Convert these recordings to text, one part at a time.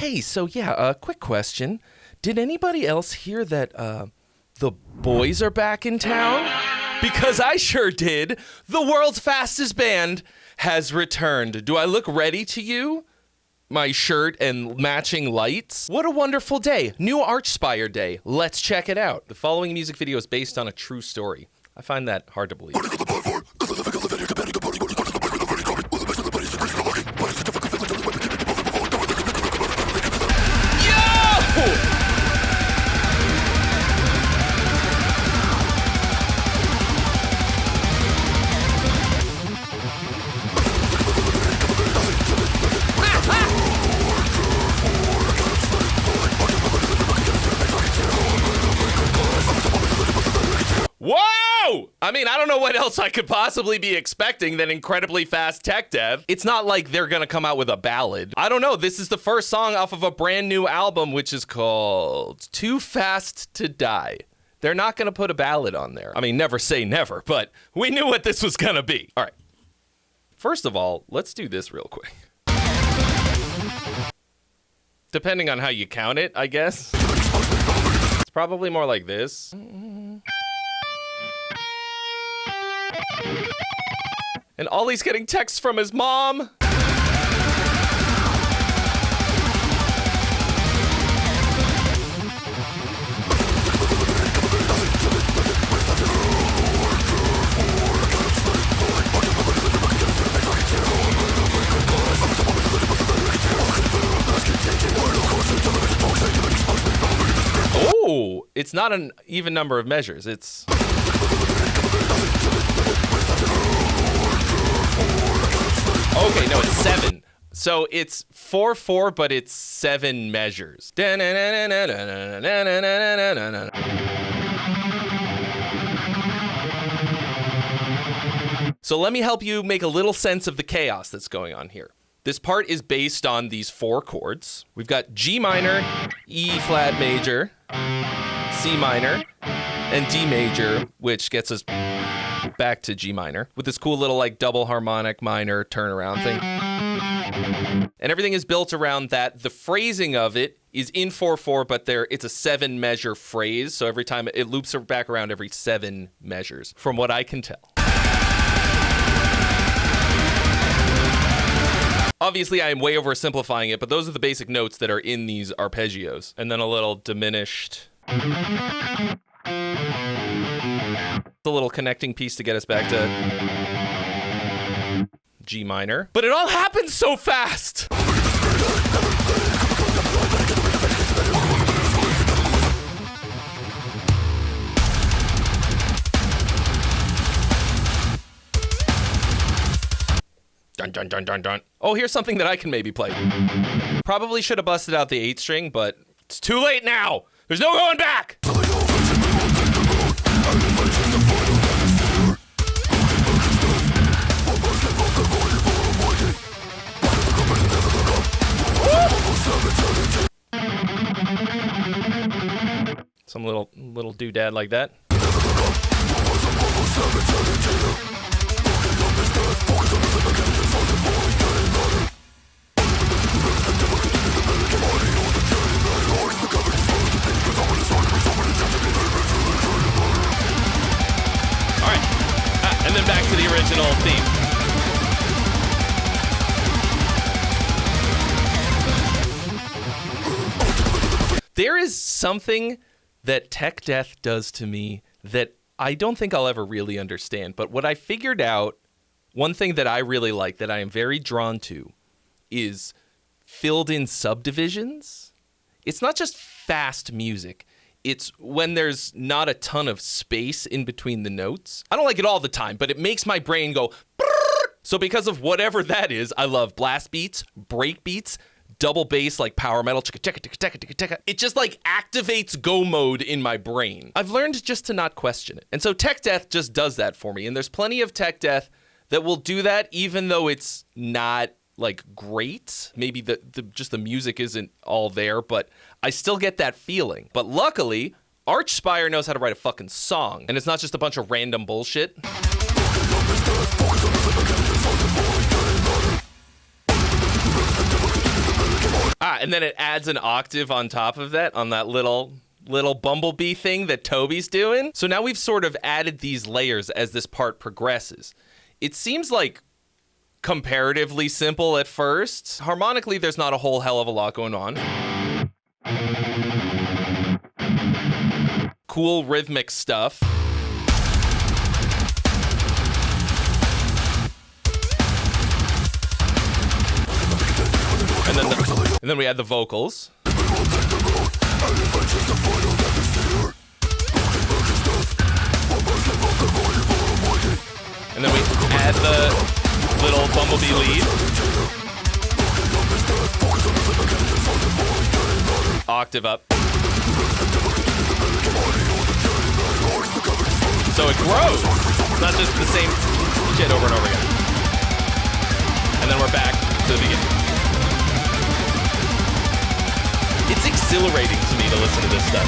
Hey, so yeah, quick question. Did anybody else hear that the boys are back in town? Because I sure did. The world's fastest band has returned. Do I look ready to you? My shirt and matching lights? What a wonderful day. New ARCHSPIRE Day. Let's check it out. The following music video is based on a true story. I find that hard to believe. Whoa! I mean, I don't know what else I could possibly be expecting than incredibly fast tech dev. It's not like they're gonna come out with a ballad. I don't know, this is the first song off of a brand new album, which is called Too Fast to Die. They're not gonna put a ballad on there. I mean, never say never, but we knew what this was gonna be. All right. First of all, let's do this real quick. Depending on how you count it, I guess. It's probably more like this. And Ollie's getting texts from his mom. Oh, it's not an even number of measures. It's... Okay, no, it's 7. So it's 4/4, but it's 7 measures. So let me help you make a little sense of the chaos that's going on here. This part is based on these 4 chords. We've got G minor, E flat major, C minor, and D major, which gets us back to G minor with this cool little like double harmonic minor turnaround thing. And everything is built around that. The phrasing of it is in 4/4, but it's a 7 measure phrase. So every time it loops back around every 7 measures, from what I can tell. Obviously, I am way oversimplifying it, but those are the basic notes that are in these arpeggios. And then a little diminished. The little connecting piece to get us back to G minor. But it all happens so fast! Dun dun dun dun dun. Oh, here's something that I can maybe play. Probably should have busted out the 8 string, but it's too late now! There's no going back! Some little doodad like that. All right, and then back to the original theme. There is something that tech death does to me that I don't think I'll ever really understand. But what I figured out, one thing that I really like, that I am very drawn to, is filled in subdivisions. It's not just fast music. It's when there's not a ton of space in between the notes. I don't like it all the time, but it makes my brain go, brrr! So because of whatever that is, I love blast beats, break beats, double bass like power metal, it just like activates go mode in my brain. I've learned just to not question it. And so tech death just does that for me. And there's plenty of tech death that will do that even though it's not like great. Maybe just the music isn't all there, but I still get that feeling. But luckily, ARCHSPIRE knows how to write a fucking song. And it's not just a bunch of random bullshit. And then it adds an octave on top of that on that little bumblebee thing that Toby's doing. So now we've sort of added these layers as this part progresses. It seems like comparatively simple at first. Harmonically, there's not a whole hell of a lot going on. Cool rhythmic stuff. And then we add the vocals. And then we add the little bumblebee lead. Octave up. So it grows. It's not just the same shit over and over again. And then we're back to the beginning. It's exhilarating to me to listen to this stuff.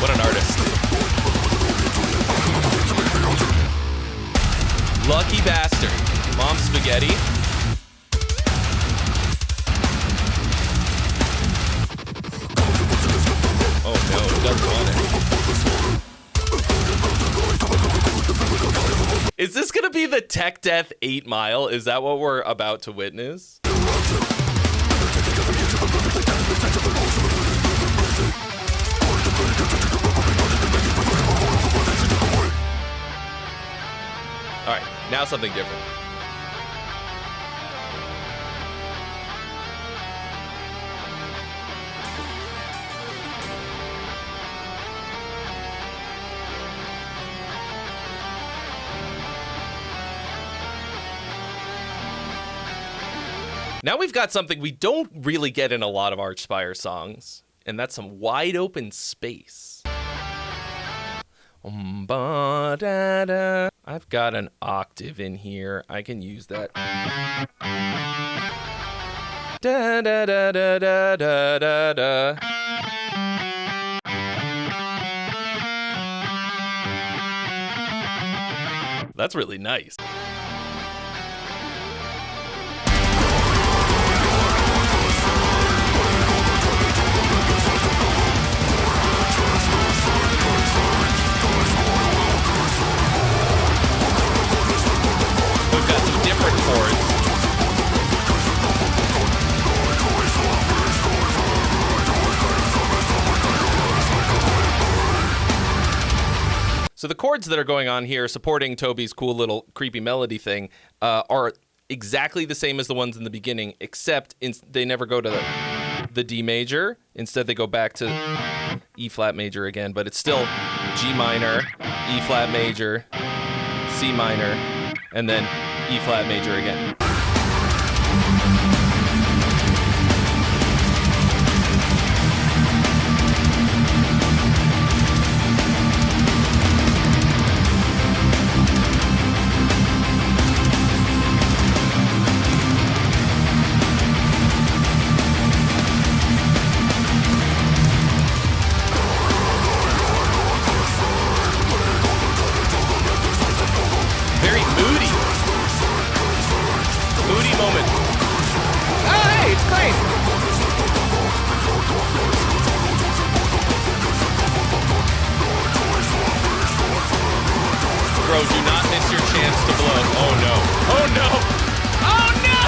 What an artist. Lucky bastard. Mom spaghetti. Oh no, it doesn't want it. Is this gonna be the Tech Death 8 Mile? Is that what we're about to witness? All right, now something different. Now we've got something we don't really get in a lot of ARCHSPIRE songs, and that's some wide open space. I've got an octave in here. I can use that. Da da da da da da da da. That's really nice. Different chords. So the chords that are going on here supporting Toby's cool little creepy melody thing are exactly the same as the ones in the beginning, except they never go to the D major. Instead, they go back to E flat major again, but it's still G minor, E flat major, C minor, and then E flat major again. Very moody. Moody moment. Oh, hey, it's great. Bro, do not miss your chance to blow. Oh, no. Oh, no. Oh, no!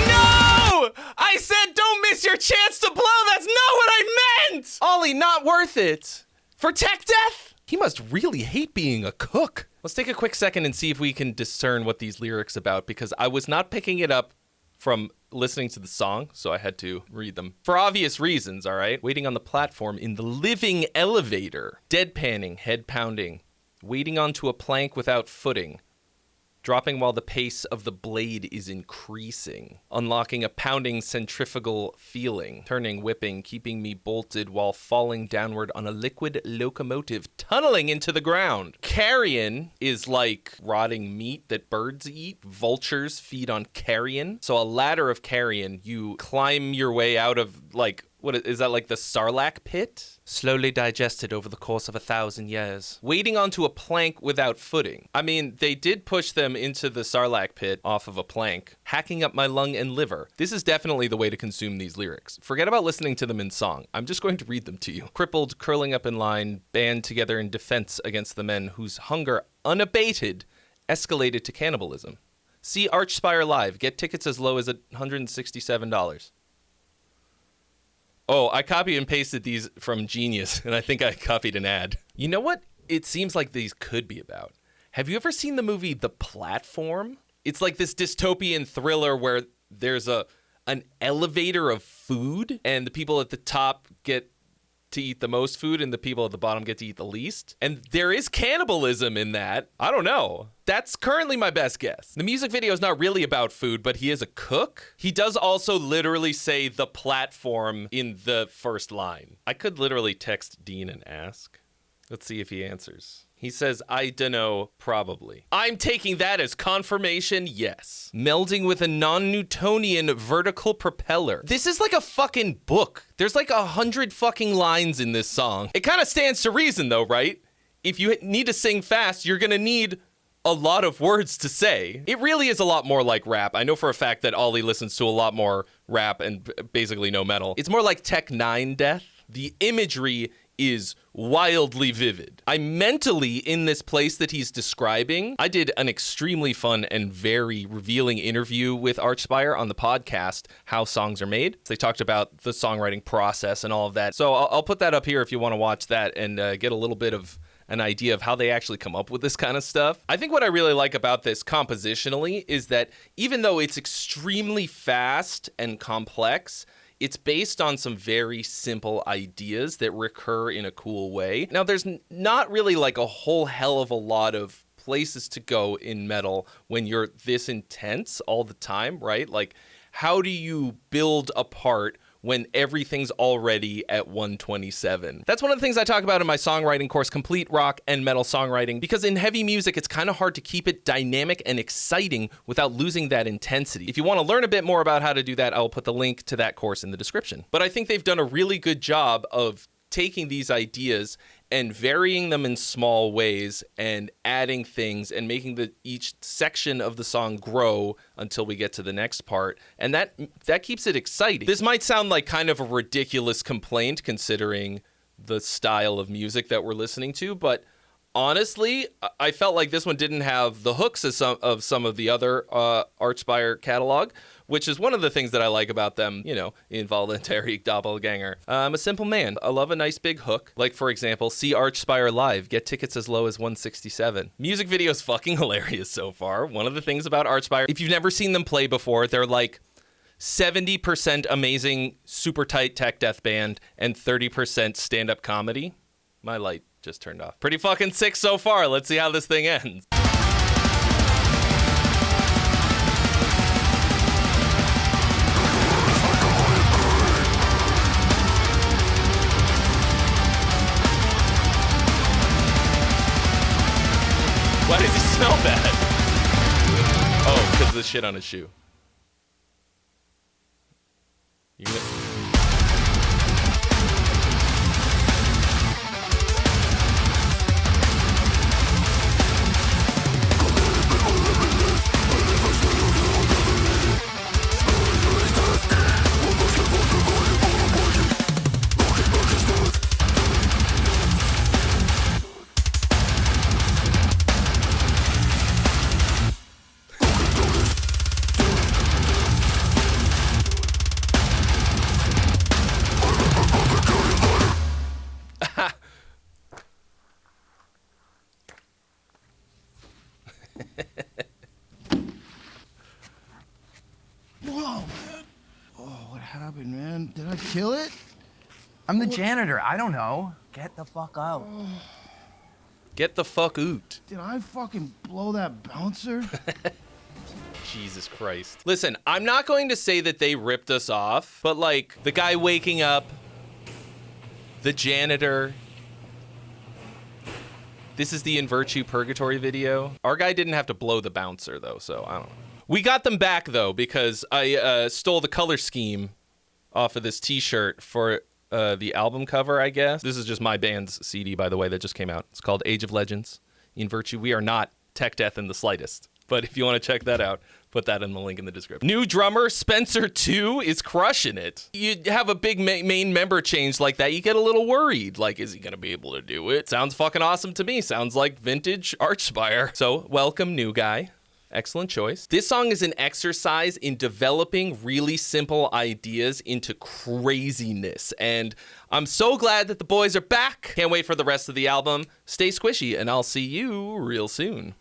No! I said don't miss your chance to blow. That's not what I meant. Ollie, not worth it. For Tech Death? He must really hate being a cook. Let's take a quick second and see if we can discern what these lyrics about, because I was not picking it up from listening to the song, so I had to read them. For obvious reasons, all right? Waiting on the platform in the living elevator. Deadpanning, head pounding. Waiting onto a plank without footing. Dropping while the pace of the blade is increasing. Unlocking a pounding centrifugal feeling. Turning, whipping, keeping me bolted while falling downward on a liquid locomotive tunneling into the ground. Carrion is like rotting meat that birds eat. Vultures feed on carrion. So a ladder of carrion, you climb your way out of like What is that, like the Sarlacc pit? Slowly digested over the course of 1,000 years. Wading onto a plank without footing. I mean, they did push them into the Sarlacc pit off of a plank. Hacking up my lung and liver. This is definitely the way to consume these lyrics. Forget about listening to them in song. I'm just going to read them to you. Crippled, curling up in line, band together in defense against the men whose hunger unabated escalated to cannibalism. See ARCHSPIRE live. Get tickets as low as $167. Oh, I copied and pasted these from Genius, and I think I copied an ad. You know what it seems like these could be about? Have you ever seen the movie The Platform? It's like this dystopian thriller where there's an elevator of food, and the people at the top get to eat the most food, and the people at the bottom get to eat the least. And there is cannibalism in that. I don't know. That's currently my best guess. The music video is not really about food, but he is a cook. He does also literally say the platform in the first line. I could literally text Dean and ask. Let's see if he answers. He says, I dunno, probably. I'm taking that as confirmation, yes. Melding with a non-Newtonian vertical propeller. This is like a fucking book. There's like 100 fucking lines in this song. It kind of stands to reason though, right? If you need to sing fast, you're gonna need a lot of words to say. It really is a lot more like rap. I know for a fact that Ollie listens to a lot more rap and basically no metal. It's more like Tech 9 death. The imagery is wildly vivid. I'm mentally in this place that he's describing. I did an extremely fun and very revealing interview with ARCHSPIRE on the podcast, How Songs Are Made. They talked about the songwriting process and all of that. So I'll put that up here if you want to watch that and get a little bit of an idea of how they actually come up with this kind of stuff. I think what I really like about this compositionally is that even though it's extremely fast and complex, it's based on some very simple ideas that recur in a cool way. Now, there's not really like a whole hell of a lot of places to go in metal when you're this intense all the time, right? Like, how do you build a part when everything's already at 127? That's one of the things I talk about in my songwriting course, Complete Rock and Metal Songwriting, because in heavy music, it's kind of hard to keep it dynamic and exciting without losing that intensity. If you want to learn a bit more about how to do that, I'll put the link to that course in the description. But I think they've done a really good job of taking these ideas and varying them in small ways and adding things and making each section of the song grow until we get to the next part. And that keeps it exciting. This might sound like kind of a ridiculous complaint considering the style of music that we're listening to, but honestly, I felt like this one didn't have the hooks of some of the other ARCHSPIRE catalog, which is one of the things that I like about them, you know, Involuntary Doppelganger. I'm a simple man. I love a nice big hook. Like, for example, see ARCHSPIRE live. Get tickets as low as $167. Music video is fucking hilarious so far. One of the things about ARCHSPIRE, if you've never seen them play before, they're like 70% amazing, super tight tech death band and 30% stand-up comedy. My light just turned off. Pretty fucking sick so far. Let's see how this thing ends. Why does he smell bad? Oh, because of the shit on his shoe. You gonna... Whoa, man. Oh, what happened, man? Did I kill it? I'm the janitor. I don't know. Get the fuck out. Get the fuck out. Did I fucking blow that bouncer? Jesus Christ. Listen, I'm not going to say that they ripped us off, but like the guy waking up, the janitor. This is the In Virtue Purgatory video. Our guy didn't have to blow the bouncer though, so I don't know. We got them back though because I stole the color scheme off of this t-shirt for the album cover, I guess. This is just my band's CD, by the way, that just came out. It's called Age of Legends. In virtue, we are not tech death in the slightest. But if you want to check that out, put that in the link in the description. New drummer Spencer 2 is crushing it. You have a big main member change like that, you get a little worried. Like, is he going to be able to do it? Sounds fucking awesome to me. Sounds like vintage ARCHSPIRE. So, welcome, new guy. Excellent choice. This song is an exercise in developing really simple ideas into craziness. And I'm so glad that the boys are back. Can't wait for the rest of the album. Stay squishy, and I'll see you real soon.